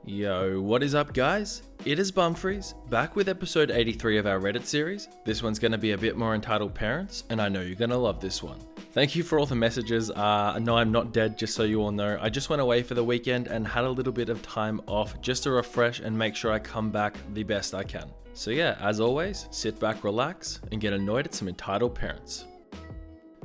Yo, what is up guys? It is Bumfris, back with episode 83 of our Reddit series. This one's going to be a bit more entitled Parents, and I know you're going to love this one. Thank you for all the messages. No, I'm not dead, just so you all know. I just went away for the weekend and had a little bit of time off just to refresh and make sure I come back the best I can. So yeah, as always, sit back, relax, and get annoyed at some entitled parents.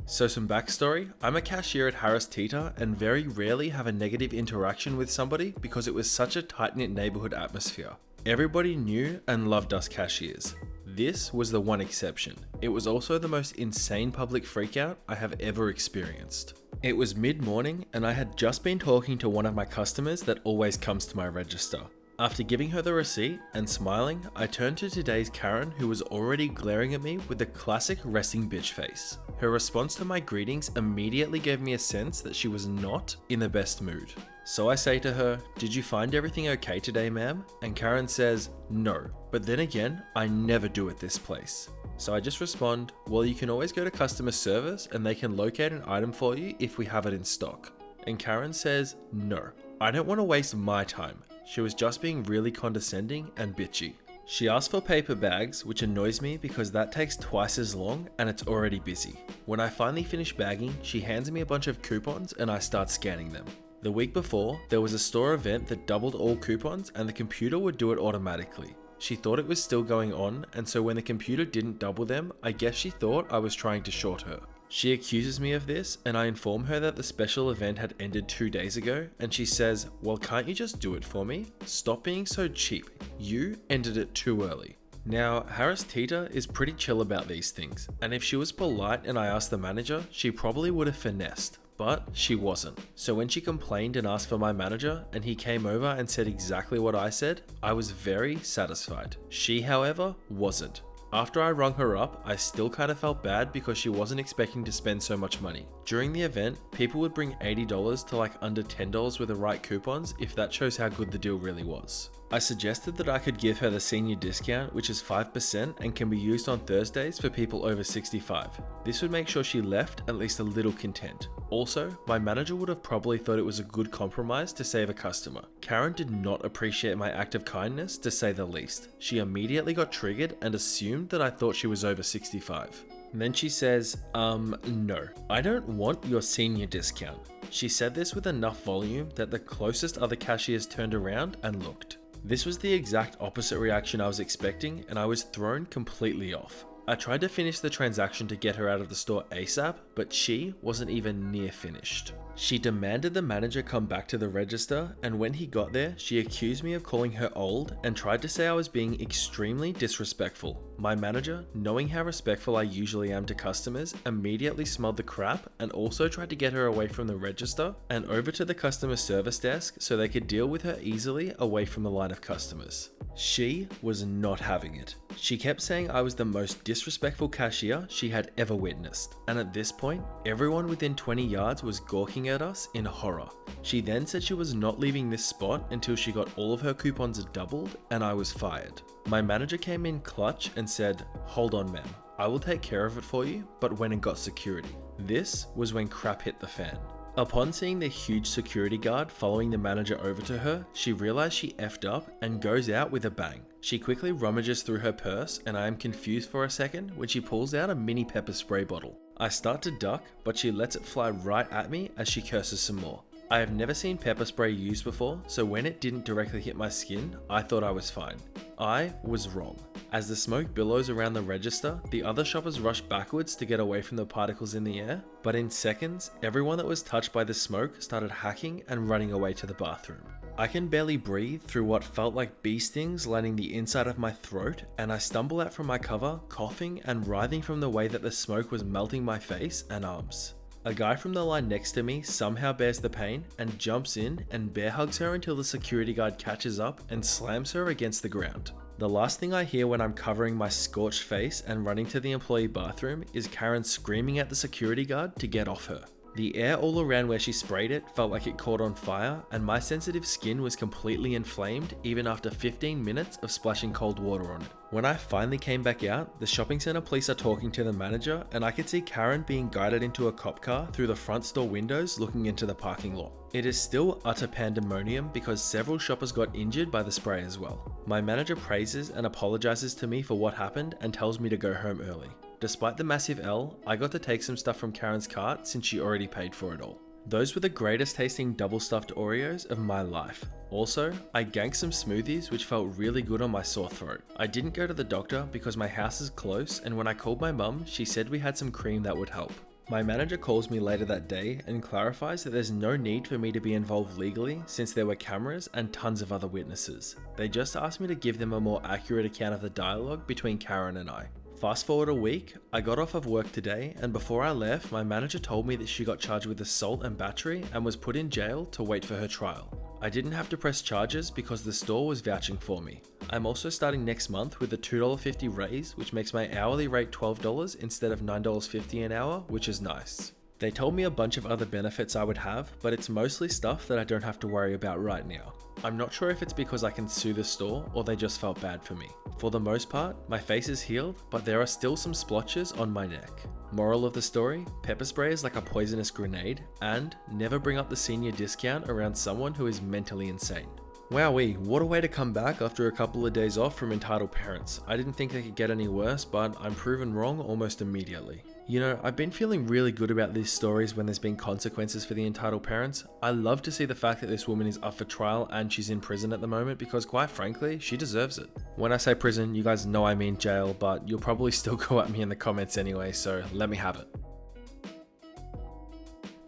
So some backstory, I'm a cashier at Harris Teeter and very rarely have a negative interaction with somebody because it was such a tight-knit neighborhood atmosphere. Everybody knew and loved us cashiers. This was the one exception. It was also the most insane public freakout I have ever experienced. It was mid-morning and I had just been talking to one of my customers that always comes to my register. After giving her the receipt and smiling, I turned to today's Karen, who was already glaring at me with the classic resting bitch face. Her response to my greetings immediately gave me a sense that she was not in the best mood. So I say to her, "Did you find everything okay today, ma'am?" And Karen says, "No, but then again, I never do at this place." So I just respond, "Well, you can always go to customer service and they can locate an item for you if we have it in stock." And Karen says, "No, I don't want to waste my time." She was just being really condescending and bitchy. She asked for paper bags, which annoys me because that takes twice as long and it's already busy. When I finally finish bagging, she hands me a bunch of coupons and I start scanning them. The week before, there was a store event that doubled all coupons and the computer would do it automatically. She thought it was still going on, and so when the computer didn't double them, I guess she thought I was trying to short her. She accuses me of this and I inform her that the special event had ended 2 days ago, and she says, "Well, can't you just do it for me? Stop being so cheap. You ended it too early." Now, Harris Teeter is pretty chill about these things, and if she was polite and I asked the manager, she probably would have finessed. But she wasn't. So when she complained and asked for my manager and he came over and said exactly what I said, I was very satisfied. She, however, wasn't. After I rung her up, I still kind of felt bad because she wasn't expecting to spend so much money. During the event, people would bring $80 to like under $10 with the right coupons if that shows how good the deal really was. I suggested that I could give her the senior discount, which is 5% and can be used on Thursdays for people over 65. This would make sure she left at least a little content. Also, my manager would have probably thought it was a good compromise to save a customer. Karen did not appreciate my act of kindness, to say the least. She immediately got triggered and assumed that I thought she was over 65. And then she says, no, I don't want your senior discount." She said this with enough volume that the closest other cashiers turned around and looked. This was the exact opposite reaction I was expecting, and I was thrown completely off. I tried to finish the transaction to get her out of the store ASAP, but she wasn't even near finished. She demanded the manager come back to the register, and when he got there, she accused me of calling her old and tried to say I was being extremely disrespectful. My manager, knowing how respectful I usually am to customers, immediately smelled the crap and also tried to get her away from the register and over to the customer service desk so they could deal with her easily away from the line of customers. She was not having it. She kept saying I was the most disrespectful cashier she had ever witnessed, and at this point, everyone within 20 yards was gawking at us in horror. She then said she was not leaving this spot until she got all of her coupons doubled and I was fired. My manager came in clutch and said, "Hold on, ma'am, I will take care of it for you," but went and got security. This was when crap hit the fan. Upon seeing the huge security guard following the manager over to her, she realized she effed up and goes out with a bang. She quickly rummages through her purse and I am confused for a second when she pulls out a mini pepper spray bottle. I start to duck, but she lets it fly right at me as she curses some more. I have never seen pepper spray used before, so when it didn't directly hit my skin, I thought I was fine. I was wrong. As the smoke billows around the register, the other shoppers rush backwards to get away from the particles in the air, but in seconds, everyone that was touched by the smoke started hacking and running away to the bathroom. I can barely breathe through what felt like bee stings lining the inside of my throat, and I stumble out from my cover, coughing and writhing from the way that the smoke was melting my face and arms. A guy from the line next to me somehow bears the pain and jumps in and bear hugs her until the security guard catches up and slams her against the ground. The last thing I hear when I'm covering my scorched face and running to the employee bathroom is Karen screaming at the security guard to get off her. The air all around where she sprayed it felt like it caught on fire, and my sensitive skin was completely inflamed even after 15 minutes of splashing cold water on it. When I finally came back out, the shopping centre police are talking to the manager, and I could see Karen being guided into a cop car through the front store windows looking into the parking lot. It is still utter pandemonium because several shoppers got injured by the spray as well. My manager praises and apologises to me for what happened and tells me to go home early. Despite the massive L, I got to take some stuff from Karen's cart since she already paid for it all. Those were the greatest tasting double stuffed Oreos of my life. Also, I ganked some smoothies which felt really good on my sore throat. I didn't go to the doctor because my house is close, and when I called my mum, she said we had some cream that would help. My manager calls me later that day and clarifies that there's no need for me to be involved legally since there were cameras and tons of other witnesses. They just asked me to give them a more accurate account of the dialogue between Karen and I. Fast forward a week, I got off of work today, and before I left, my manager told me that she got charged with assault and battery and was put in jail to wait for her trial. I didn't have to press charges because the store was vouching for me. I'm also starting next month with a $2.50 raise, which makes my hourly rate $12 instead of $9.50 an hour, which is nice. They told me a bunch of other benefits I would have, but it's mostly stuff that I don't have to worry about right now. I'm not sure if it's because I can sue the store or they just felt bad for me. For the most part, my face is healed, but there are still some splotches on my neck. Moral of the story, pepper spray is like a poisonous grenade, and never bring up the senior discount around someone who is mentally insane. Wowee, what a way to come back after a couple of days off from Entitled Parents. I didn't think they could get any worse, but I'm proven wrong almost immediately. You know, I've been feeling really good about these stories when there's been consequences for the entitled parents. I love to see the fact that this woman is up for trial and she's in prison at the moment because quite frankly, she deserves it. When I say prison, you guys know I mean jail, but you'll probably still go at me in the comments anyway, so let me have it.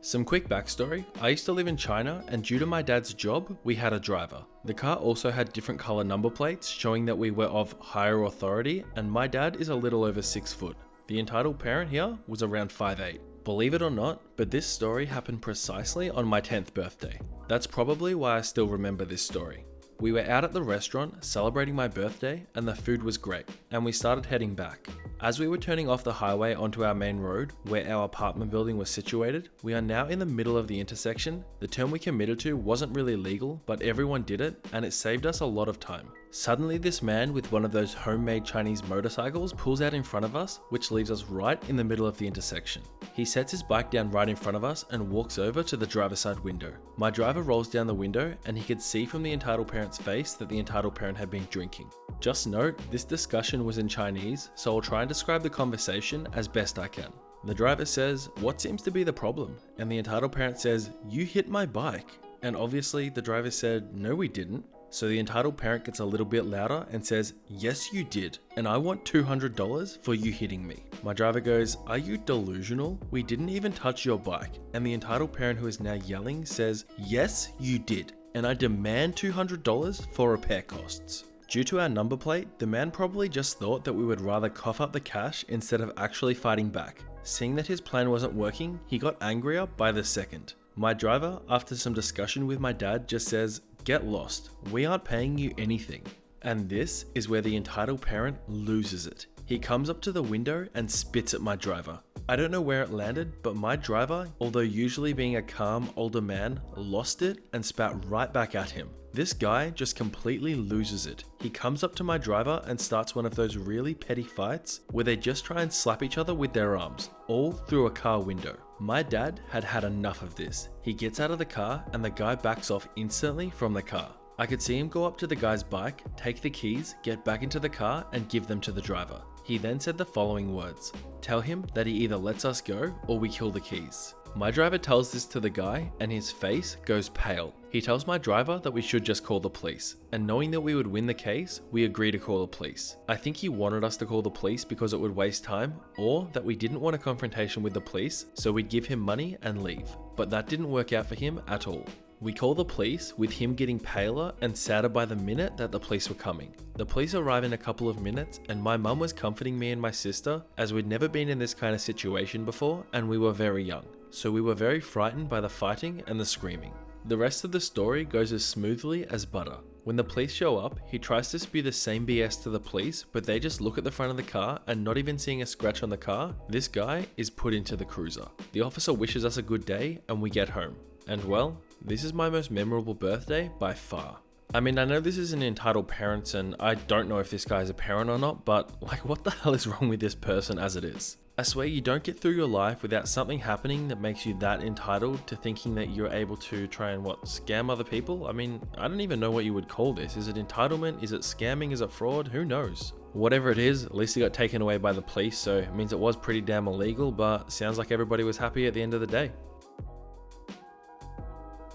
Some quick backstory, I used to live in China and due to my dad's job, we had a driver. The car also had different color number plates showing that we were of higher authority, and my dad is a little over 6 foot. The entitled parent here was around 5'8". Believe it or not, but this story happened precisely on my 10th birthday. That's probably why I still remember this story. We were out at the restaurant celebrating my birthday and the food was great, and we started heading back. As we were turning off the highway onto our main road, where our apartment building was situated, we are now in the middle of the intersection. The turn we committed to wasn't really legal, but everyone did it, and it saved us a lot of time. Suddenly this man with one of those homemade Chinese motorcycles pulls out in front of us, which leaves us right in the middle of the intersection. He sets his bike down right in front of us and walks over to the driver's side window. My driver rolls down the window and he could see from the entitled parent's face that the entitled parent had been drinking. Just note, this discussion was in Chinese, so I'll try and describe the conversation as best I can. The driver says, "What seems to be the problem?" And the entitled parent says, "You hit my bike." And obviously the driver said, "No, we didn't." So the entitled parent gets a little bit louder and says, "Yes, you did, and I want $200 for you hitting me." My driver goes, "Are you delusional? We didn't even touch your bike." And the entitled parent, who is now yelling, says, "Yes, you did, and I demand $200 for repair costs." Due to our number plate, the man probably just thought that we would rather cough up the cash instead of actually fighting back. Seeing that his plan wasn't working, he got angrier by the second. My driver, after some discussion with my dad, just says, "Get lost, we aren't paying you anything." And this is where the entitled parent loses it. He comes up to the window and spits at my driver. I don't know where it landed, but my driver, although usually being a calm older man, lost it and spat right back at him. This guy just completely loses it. He comes up to my driver and starts one of those really petty fights where they just try and slap each other with their arms, all through a car window. My dad had had enough of this. He gets out of the car and the guy backs off instantly from the car. I could see him go up to the guy's bike, take the keys, get back into the car and give them to the driver. He then said the following words: "Tell him that he either lets us go or we kill the keys." My driver tells this to the guy and his face goes pale. He tells my driver that we should just call the police, and knowing that we would win the case, we agree to call the police. I think he wanted us to call the police because it would waste time, or that we didn't want a confrontation with the police, so we'd give him money and leave. But that didn't work out for him at all. We call the police with him getting paler and sadder by the minute that the police were coming. The police arrive in a couple of minutes and my mum was comforting me and my sister as we'd never been in this kind of situation before and we were very young. So we were very frightened by the fighting and the screaming. The rest of the story goes as smoothly as butter. When the police show up, he tries to spew the same BS to the police, but they just look at the front of the car and not even seeing a scratch on the car, this guy is put into the cruiser. The officer wishes us a good day and we get home. And well, this is my most memorable birthday by far. I mean, I know this is an Entitled Parents and I don't know if this guy is a parent or not, but like what the hell is wrong with this person as it is? I swear you don't get through your life without something happening that makes you that entitled to thinking that you're able to try and scam other people? I mean, I don't even know what you would call this. Is it entitlement? Is it scamming? Is it fraud? Who knows? Whatever it is, at least he got taken away by the police, so it means it was pretty damn illegal, but sounds like everybody was happy at the end of the day.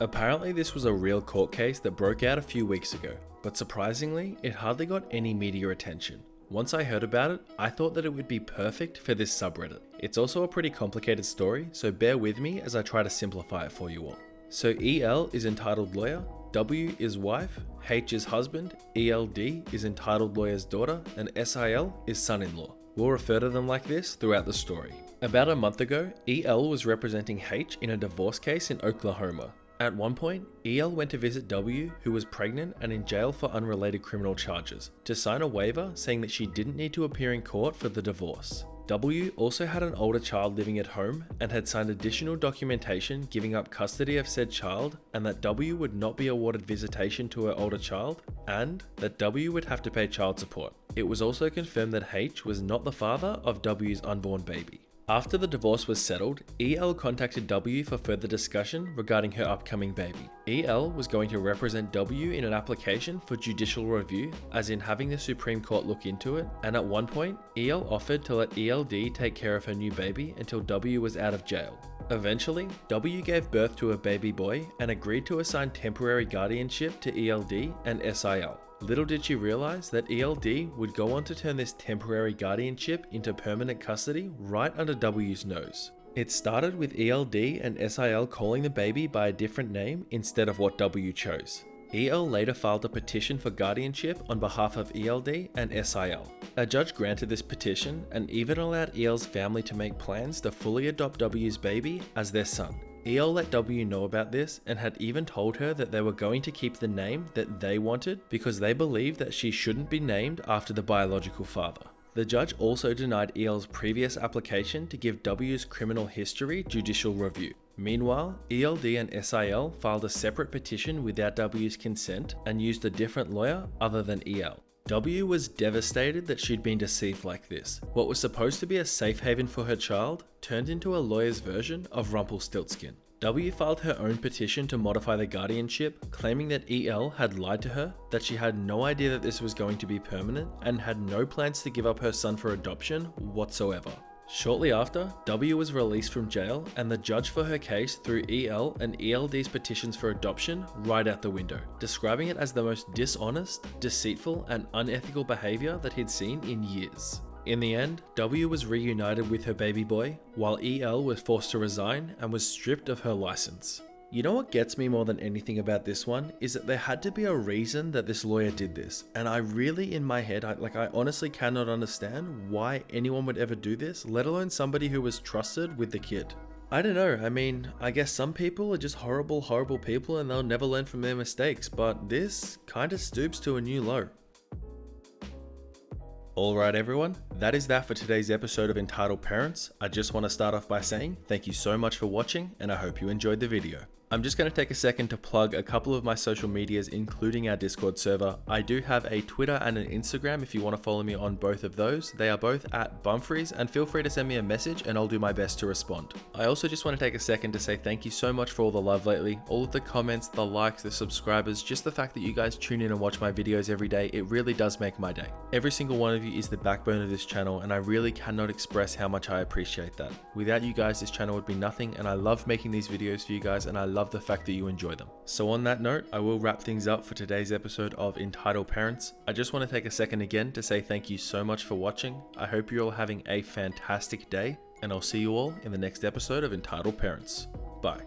Apparently this was a real court case that broke out a few weeks ago, but surprisingly, it hardly got any media attention. Once I heard about it, I thought that it would be perfect for this subreddit. It's also a pretty complicated story, so bear with me as I try to simplify it for you all. So EL is entitled lawyer, W is wife, H is husband, ELD is entitled lawyer's daughter, and SIL is son-in-law. We'll refer to them like this throughout the story. About a month ago, EL was representing H in a divorce case in Oklahoma. At one point, EL went to visit W, who was pregnant and in jail for unrelated criminal charges, to sign a waiver saying that she didn't need to appear in court for the divorce. W also had an older child living at home and had signed additional documentation giving up custody of said child, and that W would not be awarded visitation to her older child, and that W would have to pay child support. It was also confirmed that H was not the father of W's unborn baby. After the divorce was settled, EL contacted W for further discussion regarding her upcoming baby. EL was going to represent W in an application for judicial review, as in having the Supreme Court look into it, and at one point, EL offered to let ELD take care of her new baby until W was out of jail. Eventually, W gave birth to a baby boy and agreed to assign temporary guardianship to ELD and SIL. Little did she realize that ELD would go on to turn this temporary guardianship into permanent custody right under W's nose. It started with ELD and SIL calling the baby by a different name instead of what W chose. EL later filed a petition for guardianship on behalf of ELD and SIL. A judge granted this petition and even allowed EL's family to make plans to fully adopt W's baby as their son. EL let W know about this and had even told her that they were going to keep the name that they wanted because they believed that she shouldn't be named after the biological father. The judge also denied EL's previous application to give W's criminal history judicial review. Meanwhile, ELD and SIL filed a separate petition without W's consent and used a different lawyer other than EL. W was devastated that she'd been deceived like this. What was supposed to be a safe haven for her child turned into a lawyer's version of Rumpelstiltskin. W filed her own petition to modify the guardianship, claiming that EL had lied to her, that she had no idea that this was going to be permanent, and had no plans to give up her son for adoption whatsoever. Shortly after, W was released from jail and the judge for her case threw EL and ELD's petitions for adoption right out the window, describing it as the most dishonest, deceitful, and unethical behavior that he'd seen in years. In the end, W was reunited with her baby boy, while EL was forced to resign and was stripped of her license. You know what gets me more than anything about this one is that there had to be a reason that this lawyer did this, and I really in my head, I honestly cannot understand why anyone would ever do this, let alone somebody who was trusted with the kid. I don't know, I mean, I guess some people are just horrible people and they'll never learn from their mistakes, but this kinda stoops to a new low. Alright everyone, that is that for today's episode of Entitled Parents. I just want to start off by saying thank you so much for watching and I hope you enjoyed the video. I'm just going to take a second to plug a couple of my social medias, including our Discord server. I do have a Twitter and an Instagram if you want to follow me on both of those. They are both at Bumfris, and feel free to send me a message and I'll do my best to respond. I also just want to take a second to say thank you so much for all the love lately. All of the comments, the likes, the subscribers, just the fact that you guys tune in and watch my videos every day, it really does make my day. Every single one of you is the backbone of this channel and I really cannot express how much I appreciate that. Without you guys, this channel would be nothing, and I love making these videos for you guys and I love the fact that you enjoy them. So on that note, I will wrap things up for today's episode of Entitled Parents. I just want to take a second again to say thank you so much for watching. I hope you're all having a fantastic day, and I'll see you all in the next episode of Entitled Parents. Bye.